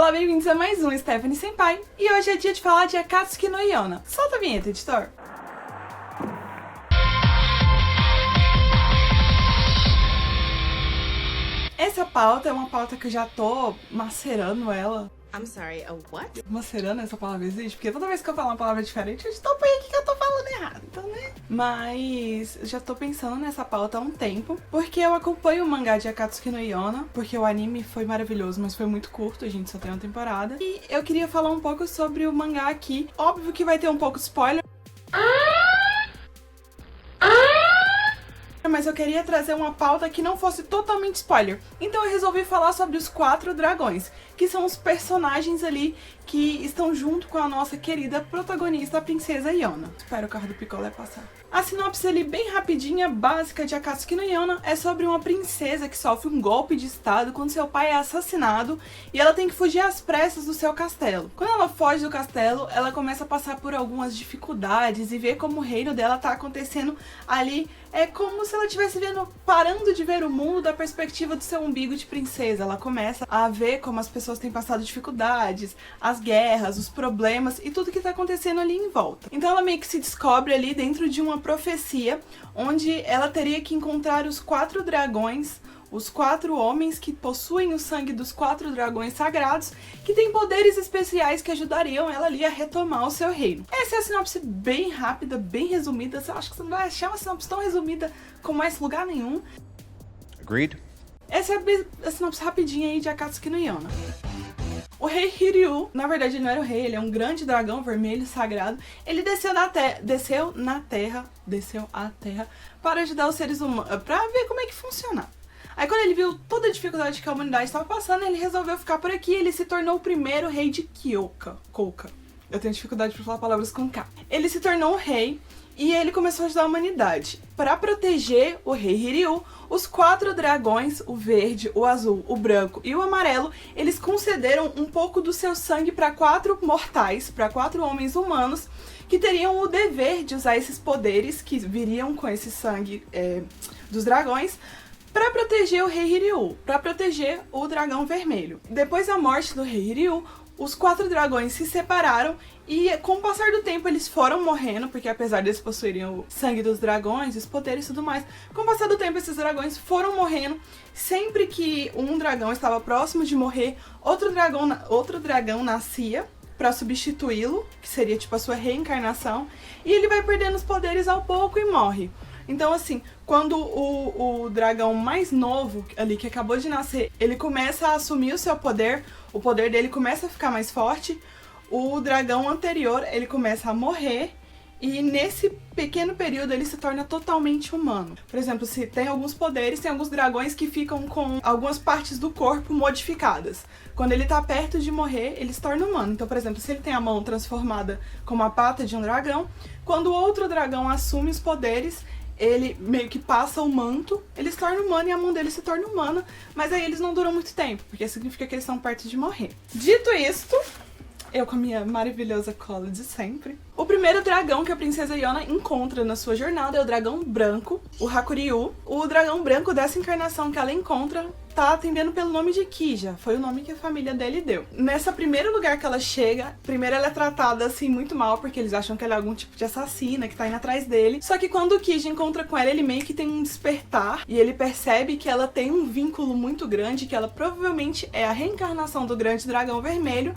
Olá, bem-vindos a mais um Stephanie Senpai, e hoje é dia de falar de Akatsuki no Yona. Solta a vinheta, editor! Essa pauta é uma pauta que eu já tô macerando ela. I'm sorry, a what? Macerando, essa palavra existe? Porque toda vez que eu falo uma palavra diferente, eu já tô por aqui que eu tô falando errado, então né? Mas eu já tô pensando nessa pauta há um tempo, porque eu acompanho o mangá de Akatsuki no Yona, porque o anime foi maravilhoso, mas foi muito curto, a gente só tem uma temporada. E eu queria falar um pouco sobre o mangá aqui. Óbvio que vai ter um pouco de spoiler, mas eu queria trazer uma pauta que não fosse totalmente spoiler. Então eu resolvi falar sobre os 4 dragões, que são os personagens ali que estão junto com a nossa querida protagonista, a princesa Yona. Espero o carro do picolé passar. A sinopse ali bem rapidinha, básica de Akatsuki no Yona é sobre uma princesa que sofre um golpe de estado quando seu pai é assassinado e ela tem que fugir às pressas do seu castelo. Quando ela foge do castelo, ela começa a passar por algumas dificuldades e vê como o reino dela tá acontecendo ali. É como se ela estivesse parando de ver o mundo da perspectiva do seu umbigo de princesa. Ela começa a ver como as pessoas têm passado dificuldades, as guerras, os problemas e tudo que tá acontecendo ali em volta. Então ela meio que se descobre ali dentro de uma profecia, onde ela teria que encontrar os 4 dragões, os 4 homens que possuem o sangue dos 4 dragões sagrados, que têm poderes especiais que ajudariam ela ali a retomar o seu reino. Essa é a sinopse bem rápida, bem resumida. Eu acho que você não vai achar uma sinopse tão resumida como esse lugar nenhum. Agreed? Essa é a sinopse rapidinha aí de Akatsuki no Yona. O rei Hiryu, na verdade ele não era o rei, ele é um grande dragão vermelho sagrado. Ele desceu à terra para ajudar os seres humanos, para ver como é que funciona. Aí quando ele viu toda a dificuldade que a humanidade estava passando, ele resolveu ficar por aqui e ele se tornou o primeiro rei de Kyoka. Eu tenho dificuldade para falar palavras com K. Ele se tornou o rei e ele começou a ajudar a humanidade. Para proteger o rei Hiryu, os 4 dragões, o verde, o azul, o branco e o amarelo, eles concederam um pouco do seu sangue para 4 mortais, para 4 homens humanos, que teriam o dever de usar esses poderes que viriam com esse sangue dos dragões, para proteger o rei Hiryu, para proteger o dragão vermelho. Depois da morte do rei Hiryu, os 4 dragões se separaram e com o passar do tempo eles foram morrendo, porque apesar deles possuírem o sangue dos dragões, os poderes e tudo mais, com o passar do tempo esses dragões foram morrendo. Sempre que um dragão estava próximo de morrer, outro dragão nascia para substituí-lo, que seria tipo a sua reencarnação, e ele vai perdendo os poderes ao pouco e morre. Então assim, quando o dragão mais novo ali, que acabou de nascer, ele começa a assumir o seu poder, o poder dele começa a ficar mais forte, o dragão anterior, ele começa a morrer, e nesse pequeno período ele se torna totalmente humano. Por exemplo, se tem alguns poderes, tem alguns dragões que ficam com algumas partes do corpo modificadas. Quando ele tá perto de morrer, ele se torna humano. Então, por exemplo, se ele tem a mão transformada como a pata de um dragão, quando o outro dragão assume os poderes, ele meio que passa o manto, ele se torna humano e a mão dele se torna humana, mas aí eles não duram muito tempo, porque significa que eles estão perto de morrer. Dito isto, eu com a minha maravilhosa cola de sempre. O primeiro dragão que a princesa Yona encontra na sua jornada é o dragão branco, o Hakuryu. O dragão branco dessa encarnação que ela encontra tá atendendo pelo nome de Kija, foi o nome que a família dele deu. Nesse primeiro lugar que ela chega, primeiro ela é tratada assim muito mal, porque eles acham que ela é algum tipo de assassina que tá indo atrás dele. Só que quando o Kija encontra com ela, ele meio que tem um despertar e ele percebe que ela tem um vínculo muito grande, que ela provavelmente é a reencarnação do grande dragão vermelho.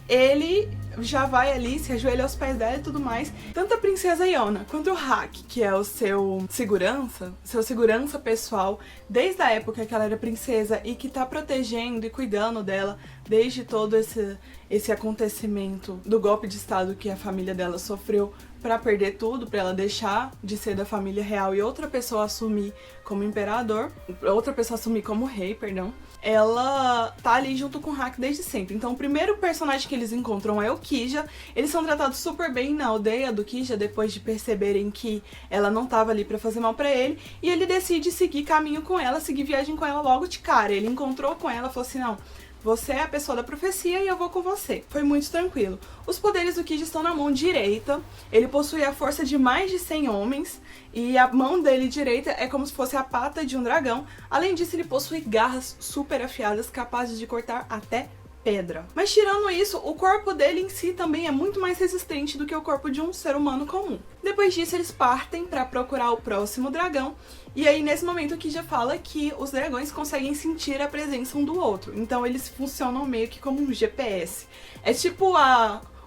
Ele já vai ali, se ajoelha aos pés dela e tudo mais. Tanto a princesa Yona quanto o Haki, que é o seu segurança pessoal, desde a época que ela era princesa e que tá protegendo e cuidando dela desde todo esse acontecimento do golpe de estado que a família dela sofreu pra perder tudo, pra ela deixar de ser da família real e outra pessoa assumir como imperador, outra pessoa assumir como rei, perdão. Ela tá ali junto com o Haki desde sempre. Então o primeiro personagem que eles encontram é o Kija. Eles são tratados super bem na aldeia do Kija, depois de perceberem que ela não tava ali pra fazer mal pra ele. E ele decide seguir caminho com ela, seguir viagem com ela logo de cara. Ele encontrou com ela e falou assim, não, você é a pessoa da profecia e eu vou com você. Foi muito tranquilo. Os poderes do Kija estão na mão direita. Ele possui a força de mais de 100 homens. E a mão dele direita é como se fosse a pata de um dragão. Além disso, ele possui garras super afiadas, capazes de cortar até pedra. Mas tirando isso, o corpo dele em si também é muito mais resistente do que o corpo de um ser humano comum. Depois disso, eles partem para procurar o próximo dragão. E aí, nesse momento, o Kija fala que os dragões conseguem sentir a presença um do outro. Então, eles funcionam meio que como um GPS. É tipo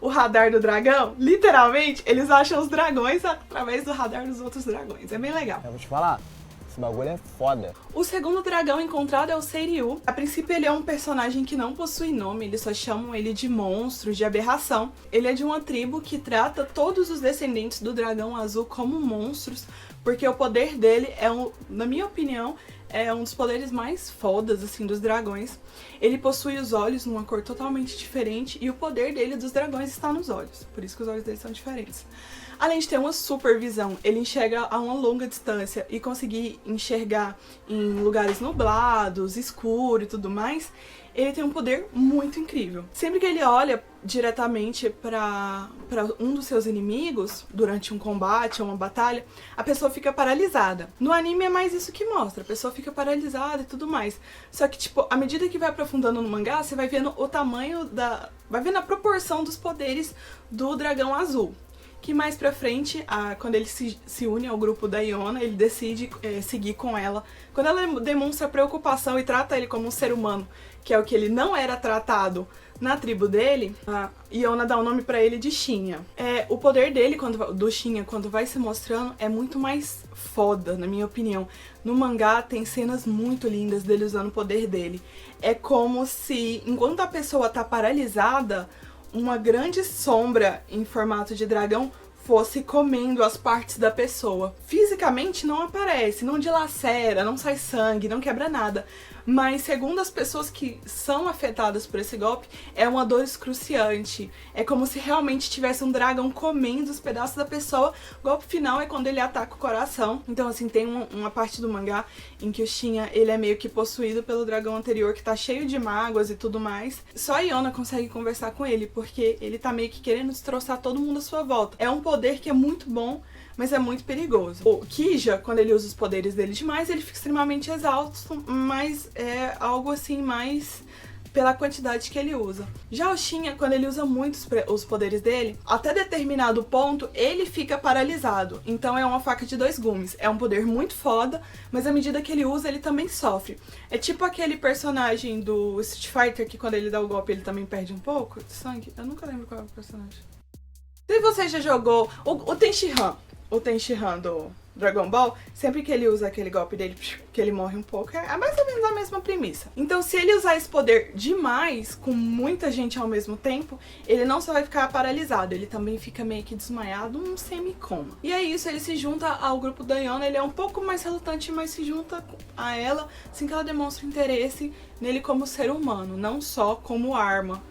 o radar do dragão. Literalmente, eles acham os dragões através do radar dos outros dragões. É bem legal. Eu vou te falar, esse bagulho é foda. O segundo dragão encontrado é o Seiryu. A princípio ele é um personagem que não possui nome, eles só chamam ele de monstro, de aberração. Ele é de uma tribo que trata todos os descendentes do dragão azul como monstros, porque o poder dele na minha opinião, é um dos poderes mais fodas, assim, dos dragões. Ele possui os olhos numa cor totalmente diferente e o poder dele dos dragões está nos olhos. Por isso que os olhos dele são diferentes. Além de ter uma super visão, ele enxerga a uma longa distância e conseguir enxergar em lugares nublados, escuro e tudo mais, ele tem um poder muito incrível. Sempre que ele olha diretamente para um dos seus inimigos, durante um combate ou uma batalha, a pessoa fica paralisada. No anime é mais isso que mostra, a pessoa fica paralisada e tudo mais. Só que, tipo, à medida que vai aprofundando no mangá, você vai vendo o tamanho vai vendo a proporção dos poderes do dragão azul. Que mais pra frente, quando ele se une ao grupo da Iona, ele decide seguir com ela. Quando ela demonstra preocupação e trata ele como um ser humano, que é o que ele não era tratado na tribo dele, a Iona dá o nome pra ele de Shinja. O poder dele, do Shinja, quando vai se mostrando, é muito mais foda, na minha opinião. No mangá tem cenas muito lindas dele usando o poder dele. É como se, enquanto a pessoa tá paralisada, uma grande sombra em formato de dragão fosse comendo as partes da pessoa. Fisicamente não aparece, não dilacera, não sai sangue, não quebra nada. Mas segundo as pessoas que são afetadas por esse golpe, é uma dor excruciante. É como se realmente tivesse um dragão comendo os pedaços da pessoa. O golpe final é quando ele ataca o coração. Então assim, tem uma parte do mangá em que o Shinja, ele é meio que possuído pelo dragão anterior, que tá cheio de mágoas e tudo mais. Só a Iona consegue conversar com ele, porque ele tá meio que querendo destroçar todo mundo à sua volta. É um poder que é muito bom, mas é muito perigoso. O Kija, quando ele usa os poderes dele demais, ele fica extremamente exausto, mas é algo assim mais pela quantidade que ele usa. Já o Shinja, quando ele usa muito os poderes dele, até determinado ponto, ele fica paralisado. Então é uma faca de dois gumes. É um poder muito foda, mas à medida que ele usa, ele também sofre. É tipo aquele personagem do Street Fighter, que quando ele dá o golpe, ele também perde um pouco de sangue. Eu nunca lembro qual é o personagem. Se você já jogou o Tenshinhan do Dragon Ball, sempre que ele usa aquele golpe dele, que ele morre um pouco, é mais ou menos a mesma premissa. Então, se ele usar esse poder demais, com muita gente ao mesmo tempo, ele não só vai ficar paralisado, ele também fica meio que desmaiado, um semi-coma. E é isso, ele se junta ao grupo da Iona, ele é um pouco mais relutante, mas se junta a ela, assim que ela demonstra interesse nele como ser humano, não só como arma.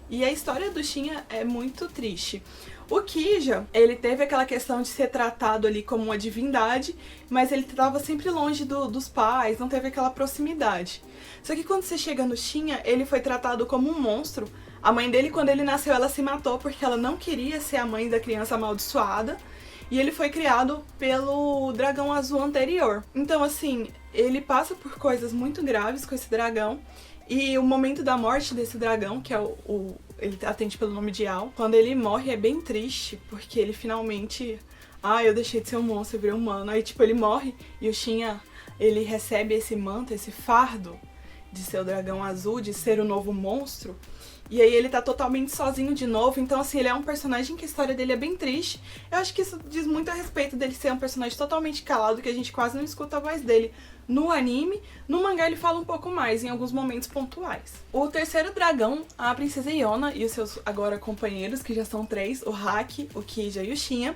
E a história do Shinja é muito triste. O Kija, ele teve aquela questão de ser tratado ali como uma divindade, mas ele estava sempre longe dos pais, não teve aquela proximidade. Só que quando você chega no Shinja, ele foi tratado como um monstro. A mãe dele, quando ele nasceu, ela se matou porque ela não queria ser a mãe da criança amaldiçoada. E ele foi criado pelo dragão azul anterior. Então, assim, ele passa por coisas muito graves com esse dragão. E o momento da morte desse dragão, que é ele atende pelo nome de Al, quando ele morre é bem triste, porque ele finalmente... eu deixei de ser um monstro e virei humano. Aí, tipo, ele morre e o Shinja, ele recebe esse manto, esse fardo de ser o dragão azul, de ser o novo monstro. E aí ele tá totalmente sozinho de novo, então assim, ele é um personagem que a história dele é bem triste. Eu acho que isso diz muito a respeito dele ser um personagem totalmente calado, que a gente quase não escuta a voz dele no anime. No mangá ele fala um pouco mais, em alguns momentos pontuais. O terceiro dragão, a princesa Iona e os seus agora companheiros, que já são 3, o Haki, o Kija e o Shinja,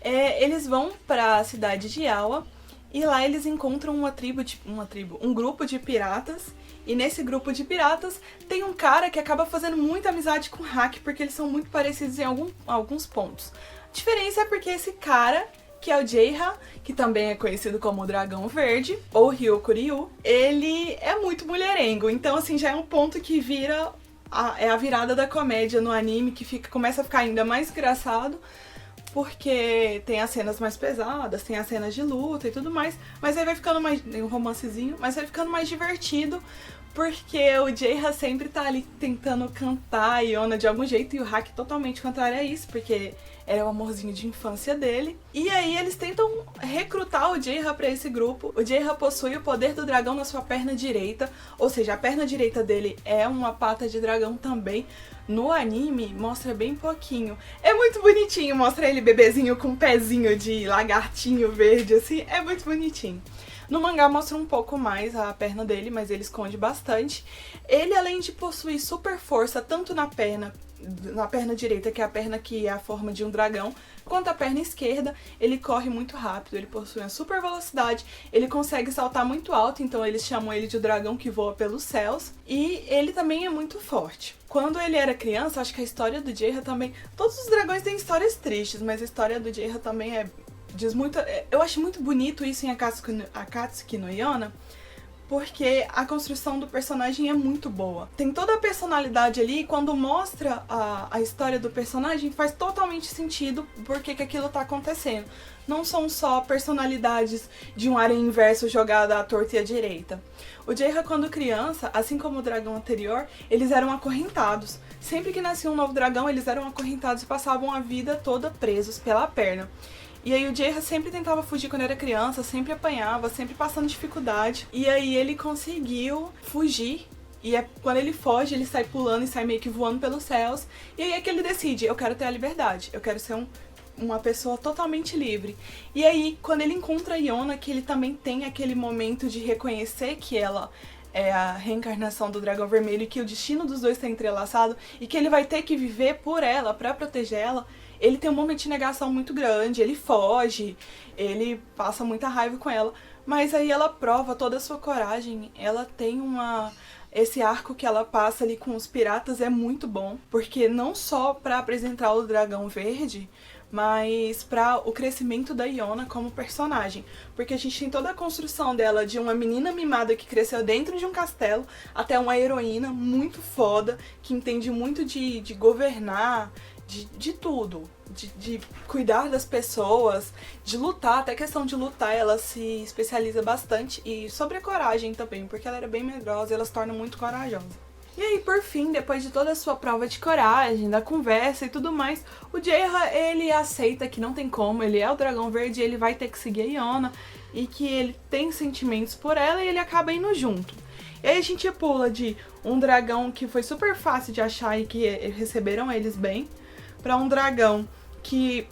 eles vão pra cidade de Awa, e lá eles encontram um grupo de piratas. E nesse grupo de piratas tem um cara que acaba fazendo muita amizade com o Haki, porque eles são muito parecidos em alguns pontos. A diferença é porque esse cara, que é o Jeiha, que também é conhecido como o Dragão Verde, ou Ryokuryu, ele é muito mulherengo. Então, assim, já é um ponto que vira a virada da comédia no anime, que começa a ficar ainda mais engraçado, porque tem as cenas mais pesadas, tem as cenas de luta e tudo mais, mas aí vai ficando mais... um romancezinho, mas vai ficando mais divertido, Porque o Jaeha sempre tá ali tentando cantar a Yona de algum jeito e o Hack totalmente contrário a isso, porque era o amorzinho de infância dele. E aí eles tentam recrutar o Jaeha pra esse grupo. O Jaeha possui o poder do dragão na sua perna direita, ou seja, a perna direita dele é uma pata de dragão também. No anime mostra bem pouquinho. É muito bonitinho, mostra ele bebezinho com um pezinho de lagartinho verde assim, é muito bonitinho. No mangá mostra um pouco mais a perna dele, mas ele esconde bastante. Ele, além de possuir super força, tanto na perna direita, que é a perna que é a forma de um dragão, quanto a perna esquerda, ele corre muito rápido, ele possui uma super velocidade, ele consegue saltar muito alto, então eles chamam ele de o dragão que voa pelos céus, e ele também é muito forte. Quando ele era criança, acho que a história do Jaeha também... Todos os dragões têm histórias tristes, mas a história do Jaeha também diz muito... Eu acho muito bonito isso em Akatsuki no Yona, porque a construção do personagem é muito boa. Tem toda a personalidade ali e quando mostra a história do personagem faz totalmente sentido porque que aquilo tá acontecendo. Não são só personalidades de um harém inverso jogada à torta e à direita. O Jaeha, quando criança, assim como o dragão anterior, eles eram acorrentados. Sempre que nascia um novo dragão, eles eram acorrentados e passavam a vida toda presos pela perna. E aí o Jaeha sempre tentava fugir quando era criança, sempre apanhava, sempre passando dificuldade. E aí ele conseguiu fugir. E quando ele foge, ele sai pulando e sai meio que voando pelos céus. E aí é que ele decide, eu quero ter a liberdade, eu quero ser uma pessoa totalmente livre. E aí, quando ele encontra a Yona, que ele também tem aquele momento de reconhecer que ela é a reencarnação do dragão vermelho e que o destino dos dois está entrelaçado e que ele vai ter que viver por ela, pra proteger ela, ele tem um momento de negação muito grande, ele foge, ele passa muita raiva com ela, mas aí ela prova toda a sua coragem, ela tem esse arco que ela passa ali com os piratas é muito bom, porque não só pra apresentar o dragão verde, mas para o crescimento da Yona como personagem. Porque a gente tem toda a construção dela de uma menina mimada que cresceu dentro de um castelo até uma heroína muito foda, que entende muito de governar, de tudo. De cuidar das pessoas, de lutar, até a questão de lutar ela se especializa bastante. E sobre a coragem também, porque ela era bem medrosa e ela se torna muito corajosa. E aí, por fim, depois de toda a sua prova de coragem, da conversa e tudo mais, o Jaeha, ele aceita que não tem como, ele é o dragão verde, ele vai ter que seguir a Yona, e que ele tem sentimentos por ela e ele acaba indo junto. E aí a gente pula de um dragão que foi super fácil de achar e que receberam eles bem, pra um dragão que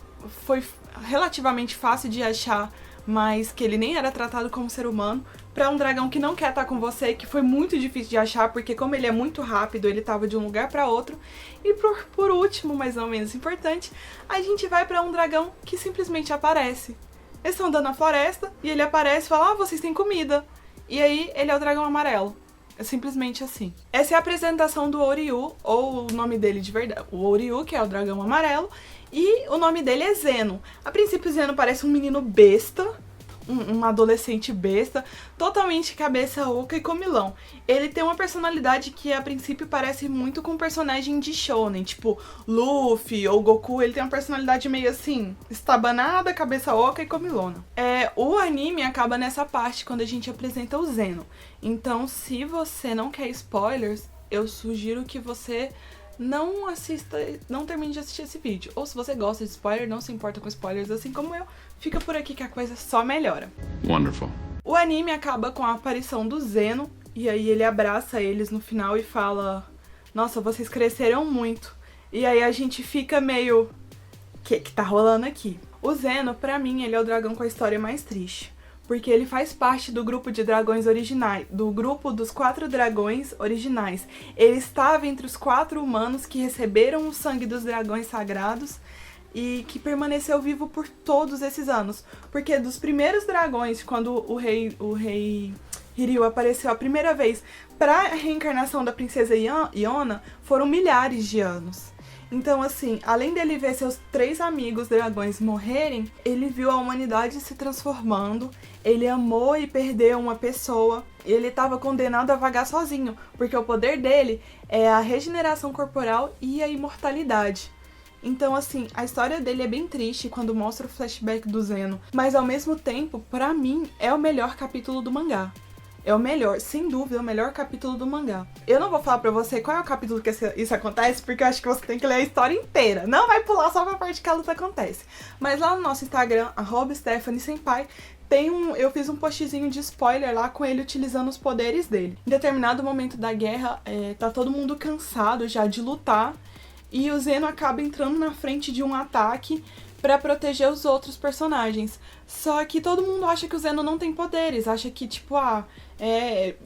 foi relativamente fácil de achar, mas que ele nem era tratado como ser humano, pra um dragão que não quer estar com você, que foi muito difícil de achar, porque como ele é muito rápido, ele tava de um lugar pra outro. E por último, mas não menos importante, a gente vai pra um dragão que simplesmente aparece. Eles estão andando na floresta, e ele aparece e fala, vocês têm comida. E aí, ele é o dragão amarelo. É simplesmente assim. Essa é a apresentação do Ouryu, ou o nome dele de verdade, o Ouryu, que é o dragão amarelo, e o nome dele é Zeno. A princípio, Zeno parece um menino besta, um adolescente besta, totalmente cabeça oca e comilão. Ele tem uma personalidade que a princípio parece muito com um personagem de shonen, tipo Luffy ou Goku. Ele tem uma personalidade meio assim, estabanada, cabeça oca e comilona. O anime acaba nessa parte quando a gente apresenta o Zeno. Então, se você não quer spoilers, eu sugiro que você não termine de assistir esse vídeo. Ou se você gosta de spoiler, não se importa com spoilers assim como eu, fica por aqui que a coisa só melhora. Wonderful. O anime acaba com a aparição do Zeno, e aí ele abraça eles no final e fala, nossa, vocês cresceram muito. E aí a gente fica meio, que tá rolando aqui? O Zeno, pra mim, ele é o dragão com a história mais triste. Porque ele faz parte do grupo de dragões originais, do grupo dos 4 dragões originais. Ele estava entre os 4 humanos que receberam o sangue dos dragões sagrados e que permaneceu vivo por todos esses anos. Porque dos primeiros dragões, quando o rei Hiryu apareceu a primeira vez para a reencarnação da princesa Yona, foram milhares de anos. Então, assim, além dele ver seus 3 amigos dragões morrerem, ele viu a humanidade se transformando, ele amou e perdeu uma pessoa, e ele estava condenado a vagar sozinho, porque o poder dele é a regeneração corporal e a imortalidade. Então, assim, a história dele é bem triste quando mostra o flashback do Zeno, mas ao mesmo tempo, pra mim, é o melhor capítulo do mangá. é o melhor, sem dúvida, o melhor capítulo do mangá. Eu não vou falar pra você qual é o capítulo que isso acontece, porque eu acho que você tem que ler a história inteira. Não vai pular só pra parte que a luta acontece. Mas lá no nosso Instagram, @StephanieSenpai, eu fiz um postzinho de spoiler lá com ele utilizando os poderes dele. Em determinado momento da guerra, tá todo mundo cansado já de lutar, e o Zeno acaba entrando na frente de um ataque pra proteger os outros personagens. Só que todo mundo acha que o Zeno não tem poderes, acha que, tipo,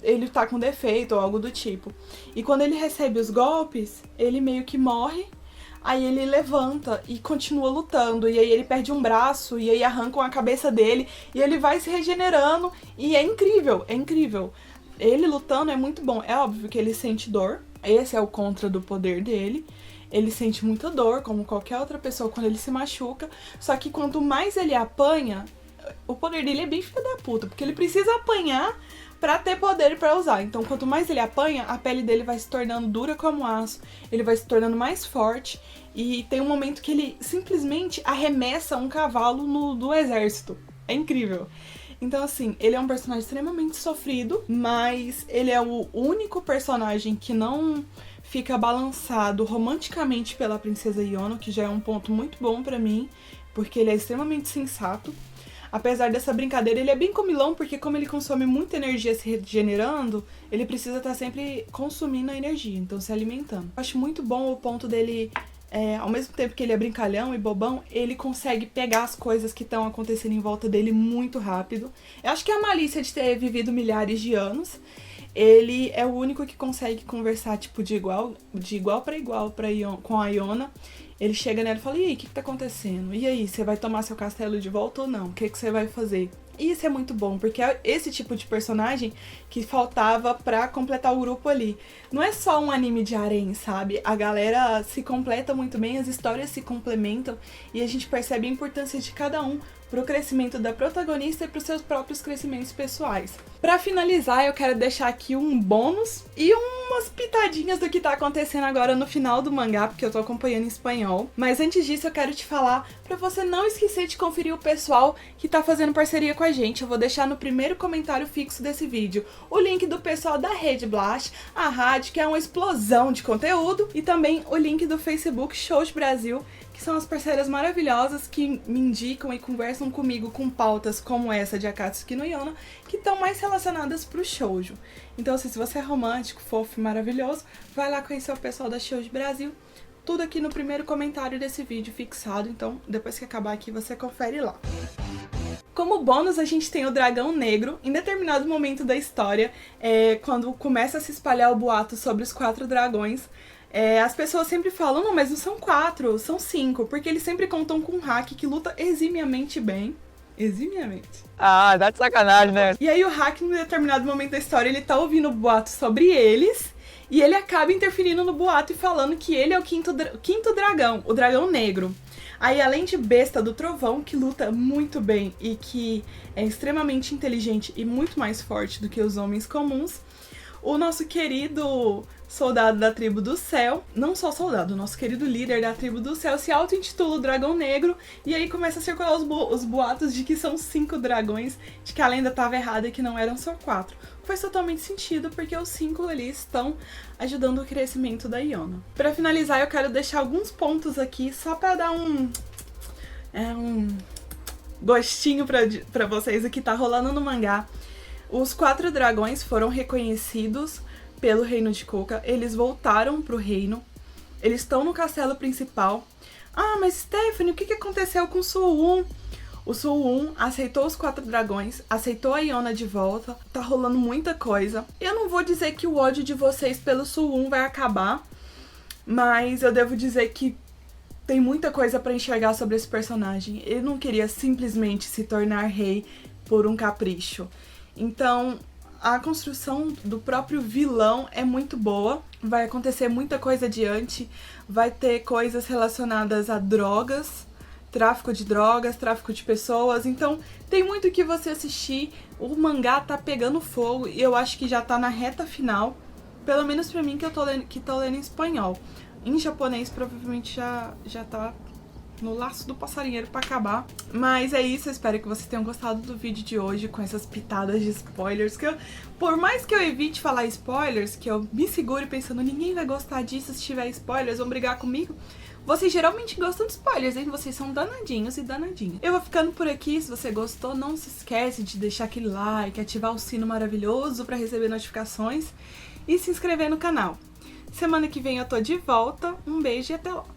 ele tá com defeito ou algo do tipo. E quando ele recebe os golpes, ele meio que morre, aí ele levanta e continua lutando, e aí ele perde um braço, e aí arrancam a cabeça dele, e ele vai se regenerando, e é incrível, é incrível. Ele lutando é muito bom, é óbvio que ele sente dor, esse é o contra do poder dele. Ele sente muita dor, como qualquer outra pessoa quando ele se machuca. Só que quanto mais ele apanha, o poder dele é bem filho da puta, porque ele precisa apanhar pra ter poder pra usar. Então, quanto mais ele apanha, a pele dele vai se tornando dura como aço, ele vai se tornando mais forte, e tem um momento que ele simplesmente arremessa um cavalo do exército. É incrível. Então, assim, ele é um personagem extremamente sofrido, mas ele é o único personagem que não fica balançado romanticamente pela princesa Yona, que já é um ponto muito bom pra mim, porque ele é extremamente sensato. Apesar dessa brincadeira, ele é bem comilão, porque como ele consome muita energia se regenerando, ele precisa estar sempre consumindo a energia, então se alimentando. Eu acho muito bom o ponto dele, ao mesmo tempo que ele é brincalhão e bobão, ele consegue pegar as coisas que estão acontecendo em volta dele muito rápido. Eu acho que é a malícia de ter vivido milhares de anos. Ele é o único que consegue conversar, tipo, de igual para igual com a Yona. Ele chega nela e fala, e aí, o que tá acontecendo? E aí, você vai tomar seu castelo de volta ou não? O que você vai fazer? E isso é muito bom, porque é esse tipo de personagem que faltava pra completar o grupo ali. Não é só um anime de harém, sabe? A galera se completa muito bem, as histórias se complementam, e a gente percebe a importância de cada um pro crescimento da protagonista e pros seus próprios crescimentos pessoais. Pra finalizar, eu quero deixar aqui um bônus e umas pitadinhas do que tá acontecendo agora no final do mangá, porque eu tô acompanhando em espanhol. Mas antes disso, eu quero te falar pra você não esquecer de conferir o pessoal que tá fazendo parceria com a gente. Eu vou deixar no primeiro comentário fixo desse vídeo o link do pessoal da Rede Blast, a rádio, que é uma explosão de conteúdo, e também o link do Facebook Shows Brasil, que são as parceiras maravilhosas que me indicam e conversam comigo com pautas como essa de Akatsuki no Yona, que estão mais relacionadas pro shoujo. Então, assim, se você é romântico, fofo e maravilhoso, vai lá conhecer o pessoal da Shows Brasil. Tudo aqui no primeiro comentário desse vídeo fixado, então depois que acabar aqui você confere lá. Como bônus, a gente tem o dragão negro. Em determinado momento da história, quando começa a se espalhar o boato sobre os 4 dragões, as pessoas sempre falam, não, mas não são 4, são 5, porque eles sempre contam com um hack que luta eximiamente bem. Eximiamente. Ah, tá de sacanagem, né? E aí o hack, em determinado momento da história, ele tá ouvindo o boato sobre eles, e ele acaba interferindo no boato e falando que ele é o quinto dragão, o dragão negro. Aí, além de besta do trovão, que luta muito bem e que é extremamente inteligente e muito mais forte do que os homens comuns, o nosso querido soldado da tribo do céu, não só soldado, o nosso querido líder da tribo do céu se auto-intitula o Dragão Negro, e aí começa a circular os boatos de que são 5 dragões, de que a lenda estava errada e que não eram só 4. Faz totalmente sentido, porque os 5 ali estão ajudando o crescimento da Yona. Pra finalizar, eu quero deixar alguns pontos aqui, só pra dar um gostinho pra vocês o que tá rolando no mangá. Os 4 dragões foram reconhecidos pelo reino de Koka, eles voltaram pro reino, eles estão no castelo principal. Ah, mas Stephanie, o que aconteceu com o Suwon? O Suwon aceitou os 4 dragões, aceitou a Yona de volta, tá rolando muita coisa. Eu não vou dizer que o ódio de vocês pelo Suwon vai acabar, mas eu devo dizer que tem muita coisa pra enxergar sobre esse personagem. Ele não queria simplesmente se tornar rei por um capricho. Então, a construção do próprio vilão é muito boa, vai acontecer muita coisa adiante, vai ter coisas relacionadas a drogas, tráfico de drogas, tráfico de pessoas, então tem muito que você assistir. O mangá tá pegando fogo e eu acho que já tá na reta final, pelo menos pra mim que tô lendo em espanhol. Em japonês provavelmente já tá no laço do passarinheiro pra acabar. Mas é isso, eu espero que vocês tenham gostado do vídeo de hoje com essas pitadas de spoilers, que por mais que eu evite falar spoilers, que eu me segure pensando, ninguém vai gostar disso se tiver spoilers, vão brigar comigo. Vocês geralmente gostam de spoilers, hein? Vocês são danadinhos e danadinhas. Eu vou ficando por aqui. Se você gostou, não se esquece de deixar aquele like, ativar o sino maravilhoso pra receber notificações e se inscrever no canal. Semana que vem eu tô de volta. Um beijo e até lá!